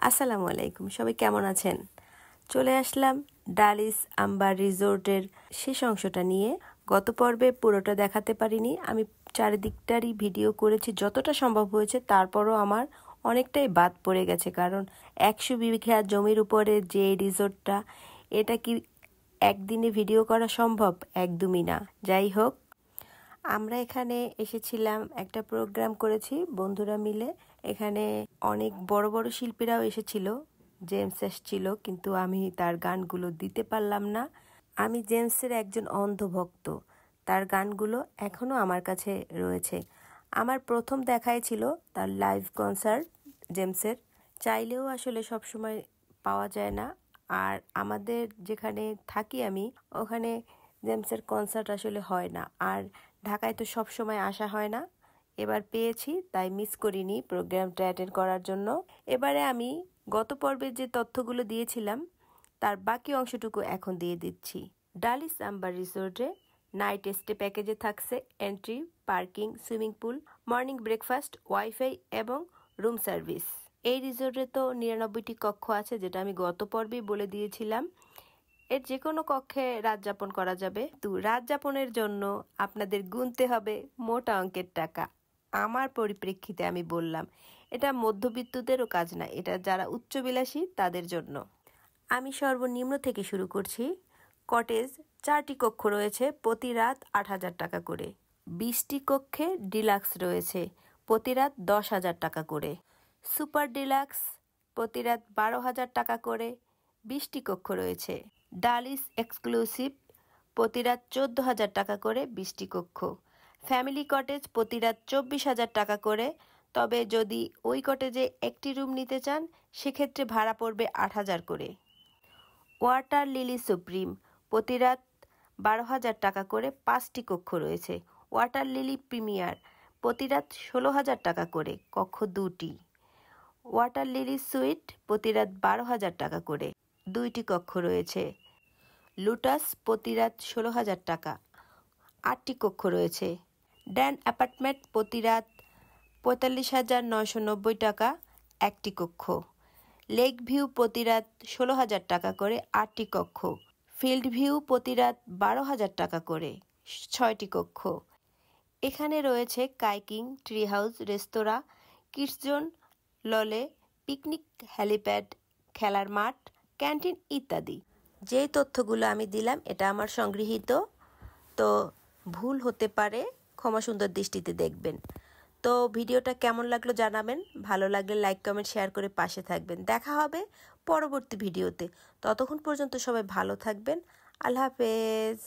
আসসালামু আলাইকুম, সবাই কেমন আছেন? চলে আসলাম ডালিস আম্বার রিসোর্টের শেষ অংশটা নিয়ে। গত পর্বে পুরোটা দেখাতে পারিনি, আমি চারিদিকটারই ভিডিও করেছি যতটা সম্ভব হয়েছে। তারপরও আমার অনেকটাই বাদ পড়ে গেছে, কারণ 100 বিঘা জমির উপরে যে রিসোর্টটা, এটা কি একদিনে ভিডিও করা সম্ভব? একদমই না। যাই হোক, আমরা এখানে এসেছিলাম, একটা প্রোগ্রাম করেছি বন্ধুরা মিলে। এখানে অনেক বড় বড় শিল্পীরাও এসেছিল। জেমস এসেছিল, কিন্তু আমি তার গানগুলো দিতে পারলাম না। আমি জেমসের একজন অন্ধভক্ত, তার গানগুলো এখনো আমার কাছে রয়েছে। আমার প্রথম দেখাই ছিল তার লাইভ কনসার্ট জেমসের। চাইলেও আসলে সবসময় পাওয়া যায় না, আর আমাদের যেখানে থাকি আমি, ওখানে জেমসের কনসার্ট আসলে হয় না। আর ঢাকায় তো সব সময় আসা হয় না, এবার পেয়েছি তাই মিস করিনি প্রোগ্রামটা অ্যাটেন্ড করার জন্য। এবারে আমি গত পর্বে যে তথ্যগুলো দিয়েছিলাম তার বাকি অংশটুকু এখন দিয়ে দিচ্ছি। ডালিস আম্বার রিসোর্টে নাইট স্টে প্যাকেজে থাকছে entry, parking, swimming pool, morning breakfast, wifi এবং রুম সার্ভিস। এই রিসোর্টে তো 99টি কক্ষ আছে, যেটা আমি গত পর্বেই বলে দিয়েছিলাম। এর যে কোনো কক্ষে রাত যাপন করা যাবে, তো রাত যাপনের জন্য আপনাদের গুনতে হবে মোটা অঙ্কের টাকা। আমার পরিপ্রেক্ষিতে আমি বললাম, এটা মধ্যবিত্তদেরও কাজ না, এটা যারা উচ্চবিলাসী তাদের জন্য। আমি সর্বনিম্ন থেকে শুরু করছি। কটেজ 4টি কক্ষ রয়েছে, প্রতি রাত 8,000 টাকা করে। 20টি কক্ষে ডিলাক্স রয়েছে, প্রতি রাত 10,000 টাকা করে। সুপার ডিলাক্স প্রতি রাত 12,000 টাকা করে। 20টি কক্ষ রয়েছে। ডালিস এক্সক্লুসিভ প্রতি রাত 14,000 টাকা করে, 20টি কক্ষ। ফ্যামিলি কটেজ প্রতি রাত 24,000 টাকা করে, তবে যদি ওই কটেজে একটি রুম নিতে চান সেক্ষেত্রে ভাড়া পড়বে 8,000 করে। ওয়াটার লিলি সুপ্রিম প্রতি রাত 12,000 টাকা করে, 5টি কক্ষ রয়েছে। ওয়াটার লিলি প্রিমিয়ার প্রতি রাত 16,000 টাকা করে, কক্ষ 2টি। ওয়াটার লিলি সুইট প্রতি রাত 12,000 টাকা করে, 2টি কক্ষ রয়েছে। লুটাস প্রতি রাত 16,000 টাকা, 8টি কক্ষ রয়েছে। ড্যান অ্যাপার্টমেন্ট প্রতি রাত 45,990 টাকা, 1টি কক্ষ। লেক ভিউ প্রতি রাত 16,000 টাকা করে, 8টি কক্ষ। ফিল্ড ভিউ প্রতি রাত 12,000 টাকা করে, 6টি কক্ষ। এখানে রয়েছে কাইকিং, ট্রি হাউস, রেস্তোরাঁ, কিডস জোন, ললে, পিকনিক, হ্যালিপ্যাড, খেলার মাঠ, ক্যান্টিন ইত্যাদি। যেই তথ্যগুলো আমি দিলাম এটা আমার সংগৃহীত, তো ভুল হতে পারে, ক্ষমা সুন্দর দৃষ্টিতে দেখবেন। তো ভিডিওটা কেমন লাগলো জানাবেন, ভালো লাগলে লাইক, কমেন্ট, শেয়ার করে পাশে থাকবেন। দেখা হবে পরবর্তী ভিডিওতে, ততক্ষণ পর্যন্ত সবাই ভালো থাকবেন। আল্লাহ হাফেজ।